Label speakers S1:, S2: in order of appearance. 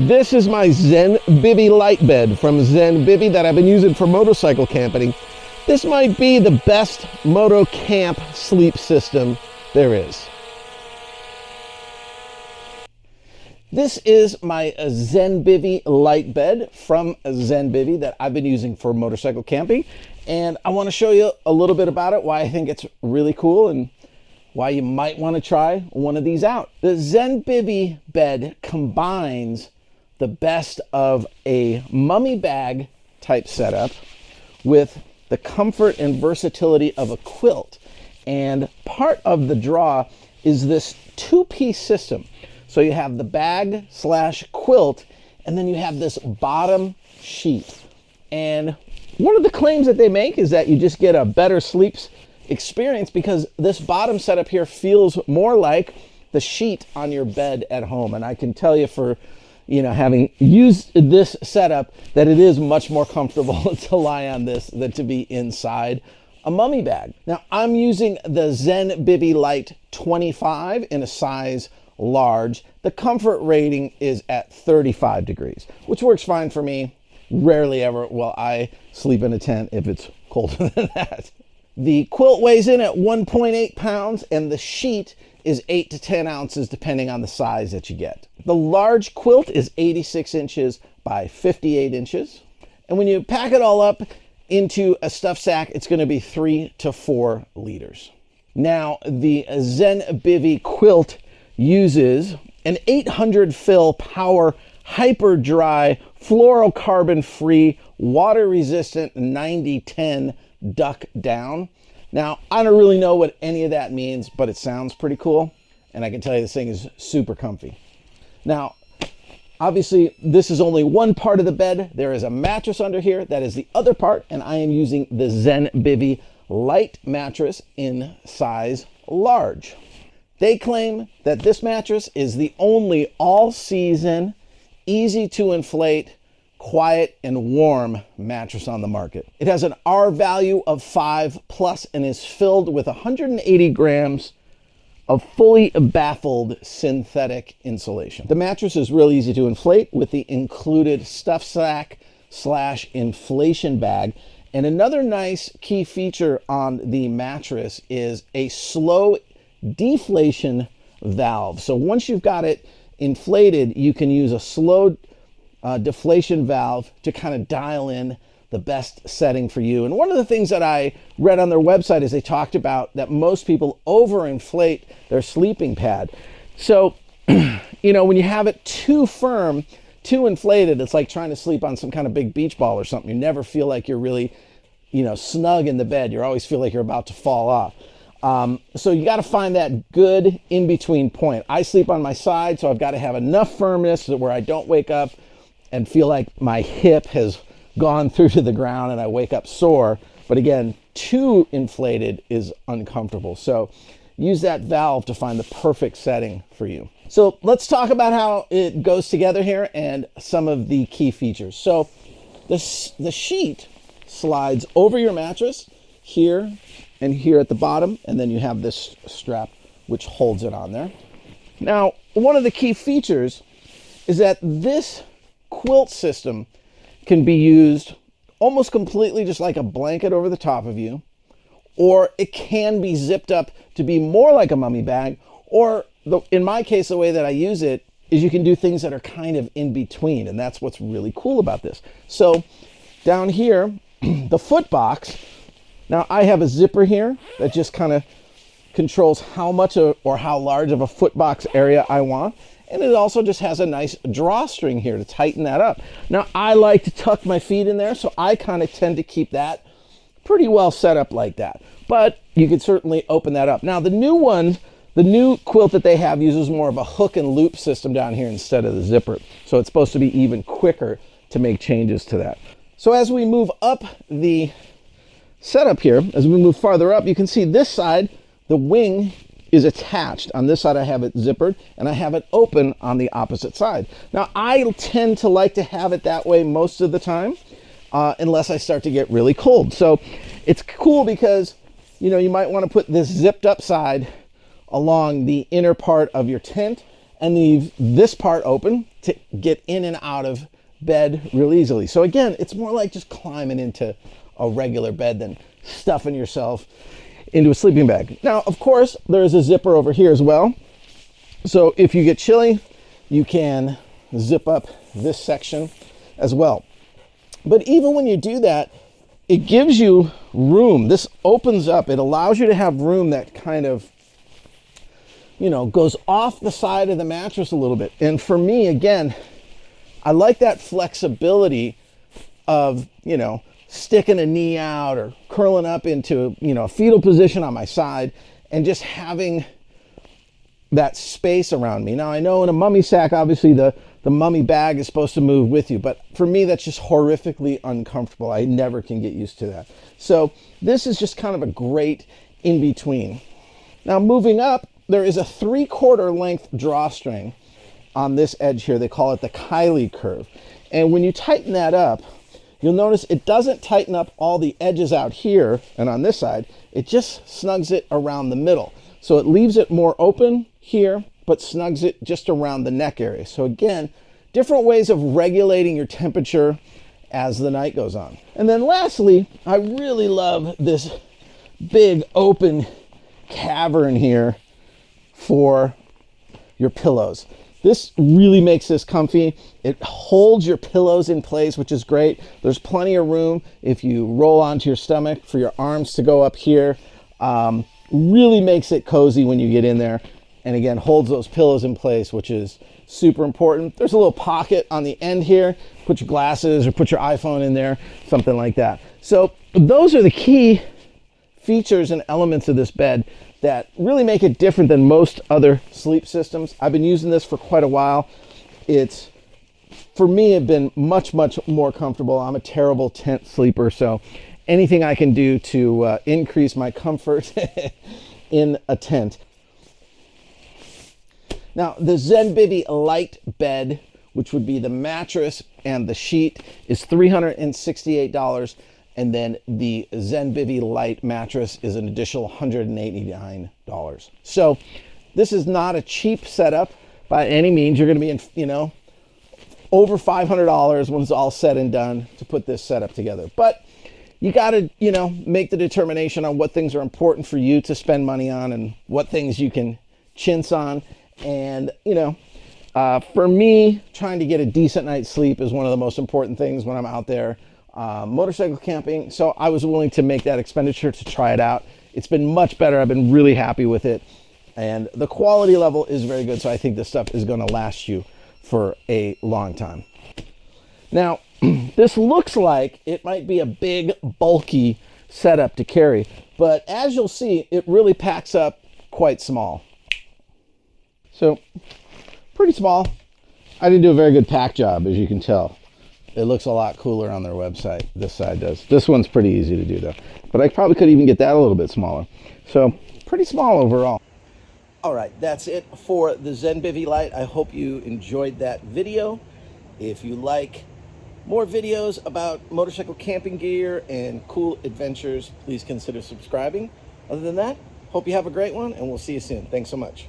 S1: This is my Zenbivy light bed from Zenbivy that I've been using for motorcycle camping. This might be the best moto camp sleep system there is. This is my Zenbivy light bed from Zenbivy that I've been using for motorcycle camping. And I want to show you a little bit about it, why I think it's really cool and why you might want to try one of these out. The Zenbivy bed combines the best of a mummy bag type setup with the comfort and versatility of a quilt. And part of the draw is this two-piece system. So you have the bag slash quilt, and then you have this bottom sheet. And one of the claims that they make is that you just get a better sleep experience because this bottom setup here feels more like the sheet on your bed at home. And I can tell you for, having used this setup, that it is much more comfortable to lie on this than to be inside a mummy bag. Now, I'm using the Zenbivy Light 25 in a size large. The comfort rating is at 35 degrees, which works fine for me. Rarely ever will I sleep in a tent if it's colder than that. The quilt weighs in at 1.8 pounds and the sheet is 8 to 10 ounces depending on the size that you get. The large quilt is 86 inches by 58 inches. And when you pack it all up into a stuff sack, it's going to be 3 to 4 liters. Now, the Zenbivy quilt uses an 800 fill power hyper dry fluorocarbon free water resistant 9010 duck down. Now, I don't really know what any of that means, but it sounds pretty cool. And I can tell you this thing is super comfy. Now, obviously, this is only one part of the bed. There is a mattress under here. That is the other part. And I am using the Zenbivy light mattress in size large. They claim that this mattress is the only all-season, easy to inflate, quiet and warm mattress on the market. It has an R value of 5+ and is filled with 180 grams of fully baffled synthetic insulation. The mattress is real easy to inflate with the included stuff sack slash inflation bag. And another nice key feature on the mattress is a slow deflation valve. So once you've got it inflated, you can use a slow deflation valve to kind of dial in the best setting for you. And one of the things that I read on their website is they talked about that most people overinflate their sleeping pad. So, when you have it too firm, too inflated, it's like trying to sleep on some kind of big beach ball or something. You never feel like you're really, snug in the bed. You always feel like you're about to fall off. So you got to find that good in-between point. I sleep on my side, so I've got to have enough firmness so where I don't wake up and feel like my hip has gone through to the ground and I wake up sore. But again, too inflated is uncomfortable. So use that valve to find the perfect setting for you. So let's talk about how it goes together here and some of the key features. So the sheet slides over your mattress here and here at the bottom, and then you have this strap which holds it on there. Now, one of the key features is that this quilt system can be used almost completely just like a blanket over the top of you, or it can be zipped up to be more like a mummy bag, or in my case, the way that I use it is you can do things that are kind of in between, and that's what's really cool about this. So down here, the foot box, now I have a zipper here that just kind of controls how much or how large of a foot box area I want. And it also just has a nice drawstring here to tighten that up. Now, I like to tuck my feet in there, so I kind of tend to keep that pretty well set up like that. But you could certainly open that up. Now, the new quilt that they have uses more of a hook and loop system down here instead of the zipper. So it's supposed to be even quicker to make changes to that. So as we move up the setup here, as we move farther up, you can see this side, the wing is attached. On this side, I have it zippered, and I have it open on the opposite side. Now, I tend to like to have it that way most of the time, unless I start to get really cold. So it's cool because, you might want to put this zipped up side along the inner part of your tent and leave this part open to get in and out of bed real easily. So again, it's more like just climbing into a regular bed than stuffing yourself into a sleeping bag. Now, of course, there is a zipper over here as well. So if you get chilly, you can zip up this section as well. But even when you do that, it gives you room. This opens up. It allows you to have room that kind of, you know, goes off the side of the mattress a little bit. And for me, again, I like that flexibility of, you know, sticking a knee out or curling up into, you know, a fetal position on my side and just having that space around me. Now, I know in a mummy sack, obviously the mummy bag is supposed to move with you, but for me, that's just horrifically uncomfortable. I never can get used to that. So this is just kind of a great in-between. Now, moving up, there is a 3/4 length drawstring on this edge here. They call it the Kylie curve. And when you tighten that up, you'll notice it doesn't tighten up all the edges out here and on this side. It just snugs it around the middle. So it leaves it more open here, but snugs it just around the neck area. So again, different ways of regulating your temperature as the night goes on. And then lastly, I really love this big open cavern here for your pillows. This really makes this comfy. It holds your pillows in place, which is great. There's plenty of room if you roll onto your stomach for your arms to go up here. Really makes it cozy when you get in there. And again, holds those pillows in place, which is super important. There's a little pocket on the end here. Put your glasses or put your iPhone in there, something like that. So those are the key features and elements of this bed that really make it different than most other sleep systems. I've been using this for quite a while. It's, for me, it's been much, much more comfortable. I'm a terrible tent sleeper, so anything I can do to increase my comfort in a tent. Now, the Zenbivy Light Bed, which would be the mattress and the sheet, is $368. And then the Zenbivy Light mattress is an additional $189. So this is not a cheap setup by any means. You're going to be in, you know, over $500 when it's all said and done to put this setup together. But you got to, you know, make the determination on what things are important for you to spend money on and what things you can chintz on. And, you know, for me, trying to get a decent night's sleep is one of the most important things when I'm out there motorcycle camping. So I was willing to make that expenditure to try it out. It's been much better. I've been really happy with it. And the quality level is very good. So I think this stuff is going to last you for a long time. Now, this looks like it might be a big, bulky setup to carry. But as you'll see, it really packs up quite small. So, pretty small. I didn't do a very good pack job, as you can tell. It looks a lot cooler on their website. This side does. This one's pretty easy to do, though. But I probably could even get that a little bit smaller. So, pretty small overall. All right, that's it for the Zenbivy Light. I hope you enjoyed that video. If you like more videos about motorcycle camping gear and cool adventures, please consider subscribing. Other than that, hope you have a great one, and we'll see you soon. Thanks so much.